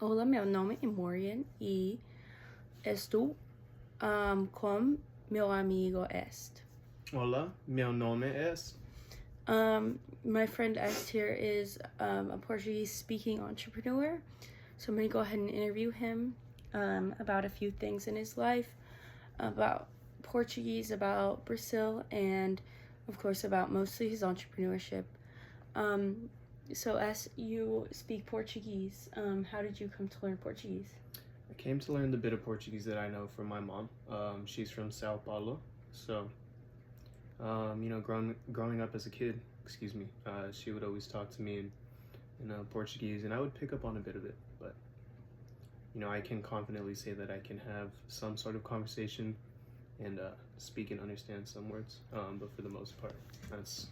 Hola, meu nome é Morgan e estou com meu amigo Est. Hola, meu nome es. My friend Est here is a Portuguese speaking entrepreneur. So I'm going to go ahead and interview him about a few things in his life, about Portuguese, about Brazil, and of course about mostly his entrepreneurship. So as you speak Portuguese, how did you come to learn Portuguese? I came to learn the bit of Portuguese that I know from my mom. She's from Sao Paulo, so growing up as a kid, she would always talk to me in Portuguese, and I would pick up on a bit of it. But I can confidently say that I can have some sort of conversation and speak and understand some words. But for the most part, that's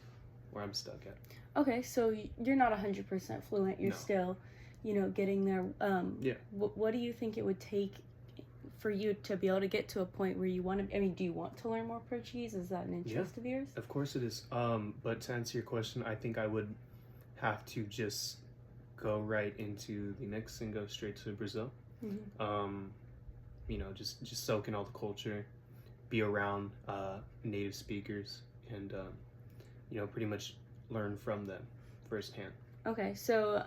where I'm stuck at. Okay, so you're not 100% fluent. You're No. still, getting there. Yeah. What do you think it would take for you to be able to get to a point where you want to? I mean, do you want to learn more Portuguese? Is that an interest of yours? Of course it is. But to answer your question, I think I would have to just go right into the next and go straight to Brazil. Mm-hmm. Just soak in all the culture, be around native speakers, and pretty much learn from them firsthand. Okay, so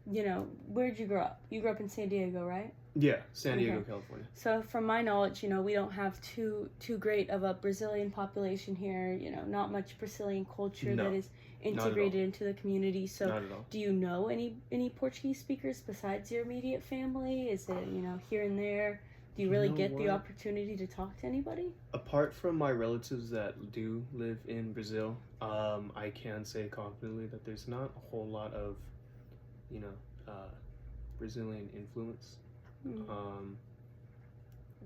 where'd you grow up? You grew up in San Diego, right? Yeah, San Diego, California. So from my knowledge, we don't have too great of a Brazilian population here. Not much Brazilian culture that is integrated into the community. So not at all. Do you know any Portuguese speakers besides your immediate family? Is it, here and there? Do you really get the opportunity to talk to anybody? Apart from my relatives that do live in Brazil, I can say confidently that there's not a whole lot of, Brazilian influence.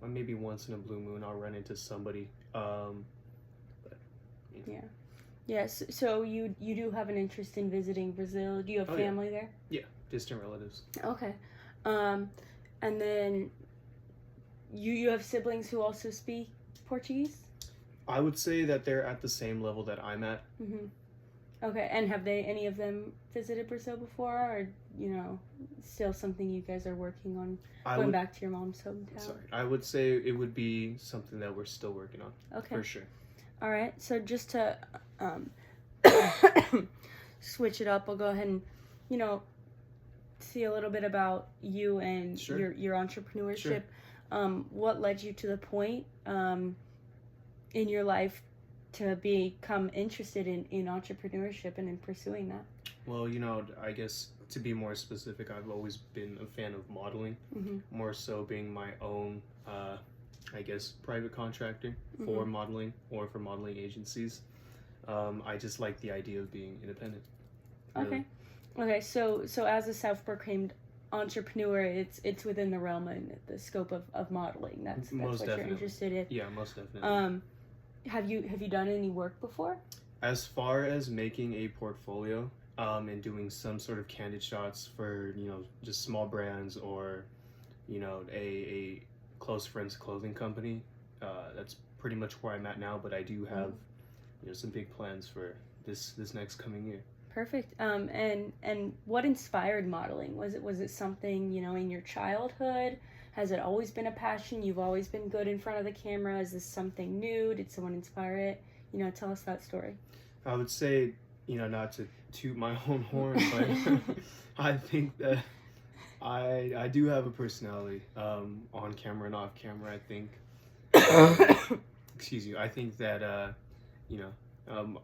Maybe once in a blue moon I'll run into somebody. Yes. So you do have an interest in visiting Brazil. Do you have family there? Yeah, distant relatives. Okay. And then you have siblings who also speak Portuguese? I would say that they're at the same level that I'm at. Mm-hmm. Okay, and have any of them visited Brazil before, or still something you guys are working on, going back to your mom's hometown? Sorry, I would say it would be something that we're still working on. Okay, for sure. All right, so just to switch it up, I'll go ahead and see a little bit about you and your entrepreneurship. Sure. What led you to the point in your life to become interested in entrepreneurship and in pursuing that? Well, I guess to be more specific, I've always been a fan of modeling, more so being my own, private contractor for modeling or for modeling agencies. I just like the idea of being independent. Really. Okay. So as a self-proclaimed entrepreneur, it's within the realm and the scope of modeling. That's what you're interested in. Yeah, most definitely. Have you done any work before? As far as making a portfolio and doing some sort of candid shots for just small brands or a close friend's clothing company, that's pretty much where I'm at now. But I do have some big plans for this next coming year. Perfect. And what inspired modeling? Was it something in your childhood? Has it always been a passion? You've always been good in front of the camera? Is this something new? Did someone inspire it? Tell us that story. I would say, not to toot my own horn, but I think that I do have a personality on camera and off camera. I think, excuse you. I think that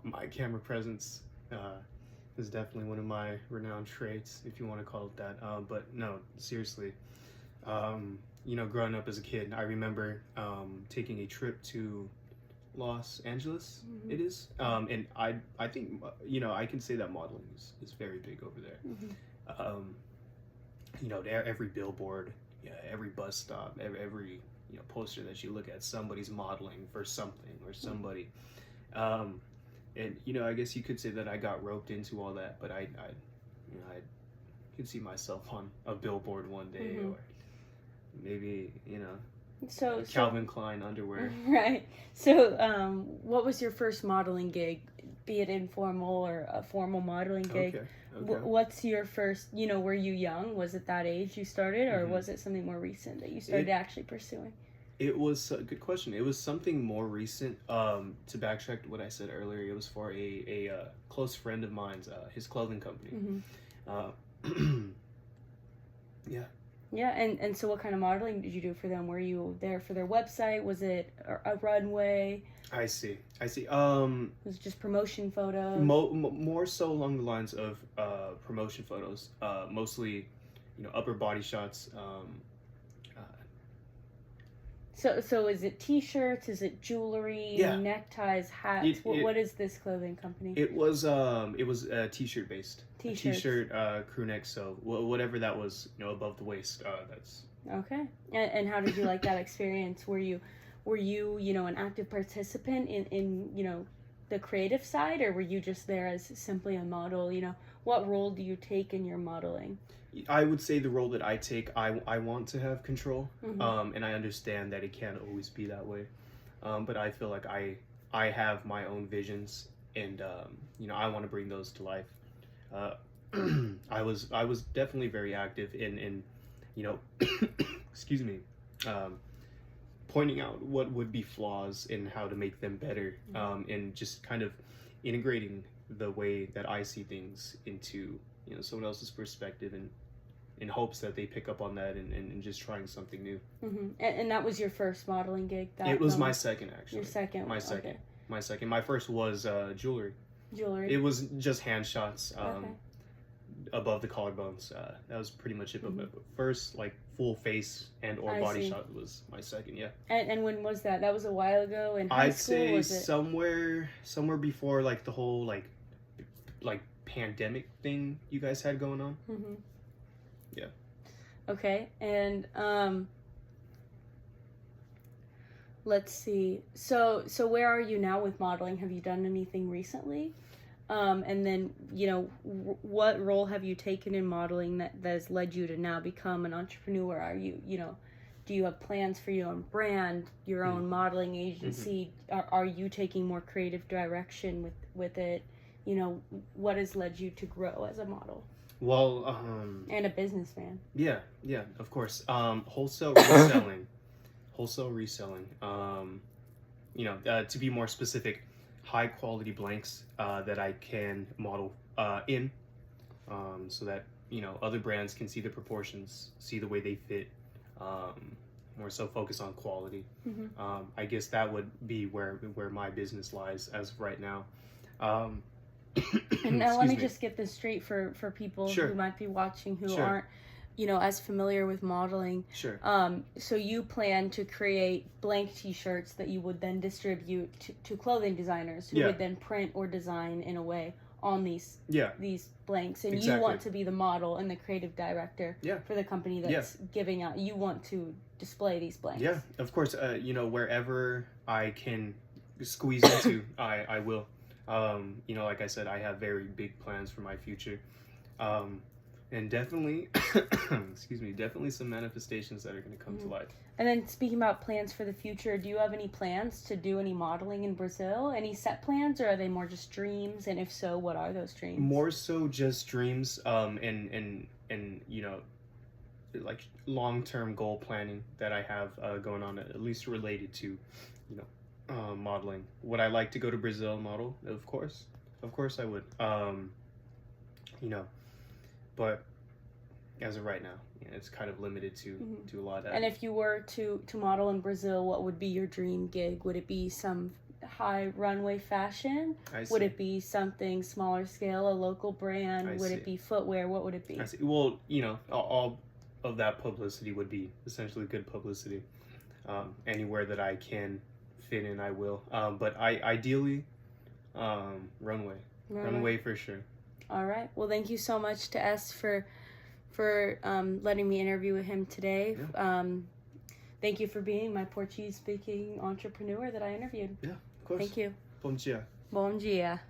my camera presence is definitely one of my renowned traits, if you want to call it that. But no, seriously. Growing up as a kid, I remember taking a trip to Los Angeles. It is, and I think I can say that modeling is very big over there. Every billboard, every bus stop, every poster that you look at, somebody's modeling for something or somebody. And I guess you could say that I got roped into all that, but I could see myself on a billboard one day, or maybe Calvin Klein underwear. Right. So what was your first modeling gig be it informal or a formal modeling gig. Okay. Okay. What's your first, were you young? Was it that age you started, or was it something more recent that you started actually pursuing? It was a good question. It was something more recent. To backtrack to what I said earlier, it was for a close friend of mine's, his clothing company. Yeah. Yeah, and so what kind of modeling did you do for them? Were you there for their website? Was it a runway? I see. Was it just promotion photos? More so along the lines of promotion photos. Mostly, upper body shots. So is it T-shirts? Is it jewelry? Yeah. Neckties, hats? What is this clothing company? It was T-shirt based. T-shirts. T-shirt, crew neck, so whatever that was, above the waist. That's okay. And how did you like that experience? Were you an active participant in the creative side, or were you just there as simply a model? What role do you take in your modeling? I would say the role that I take, I want to have control, and I understand that it can't always be that way, but I feel like I have my own visions, and I want to bring those to life. I was definitely very active in excuse me, pointing out what would be flaws and how to make them better, and just kind of integrating the way that I see things into someone else's perspective, and in hopes that they pick up on that and just trying something new. And that was your first modeling gig? It was my second, actually. Your second? My second. Okay. My second. My first was jewelry. Jewelry. It was just hand shots above the collarbones. That was pretty much it. But first, like, full face and or body shot was my second, yeah. And when was that? That was a while ago in high school? I'd say somewhere before, like, the whole, like pandemic thing you guys had going on. Yeah. Okay. And let's see. So where are you now with modeling? Have you done anything recently? And then what role have you taken in modeling that has led you to now become an entrepreneur? Are you do you have plans for your own brand, your own modeling agency? Are you taking more creative direction with it? What has led you to grow as a model? Well, and a businessman. Yeah, of course. Wholesale reselling. To be more specific, high quality blanks that I can model in, so that other brands can see the proportions, see the way they fit. More so focus on quality. I guess that would be where my business lies as of right now. And now let me just get this straight for people who might be watching who aren't as familiar with modeling. So you plan to create blank T-shirts that you would then distribute to clothing designers who would then print or design in a way on these blanks, and you want to be the model and the creative director for the company that's giving out. You want to display these blanks. Yeah, of course. Wherever I can squeeze into, I will. Like I said, I have very big plans for my future. And definitely, definitely some manifestations that are going to come to life. And then speaking about plans for the future, do you have any plans to do any modeling in Brazil? Any set plans, or are they more just dreams? And if so, what are those dreams? More so just dreams, and like long-term goal planning that I have going on, at least related to, modeling. Would I like to go to Brazil and model? Of course I would. But as of right now, it's kind of limited to a lot of. And if you were to model in Brazil, what would be your dream gig? Would it be some high runway fashion? Would it be something smaller scale, a local brand? Would it be footwear? What would it be? I see. Well, all of that publicity would be essentially good publicity. Anywhere that I can fit in, I will. But ideally, runway for sure. All right. Well, thank you so much to S for letting me interview with him today. Yeah. Thank you for being my Portuguese speaking entrepreneur that I interviewed. Yeah, of course. Thank you. Bom dia. Bom dia.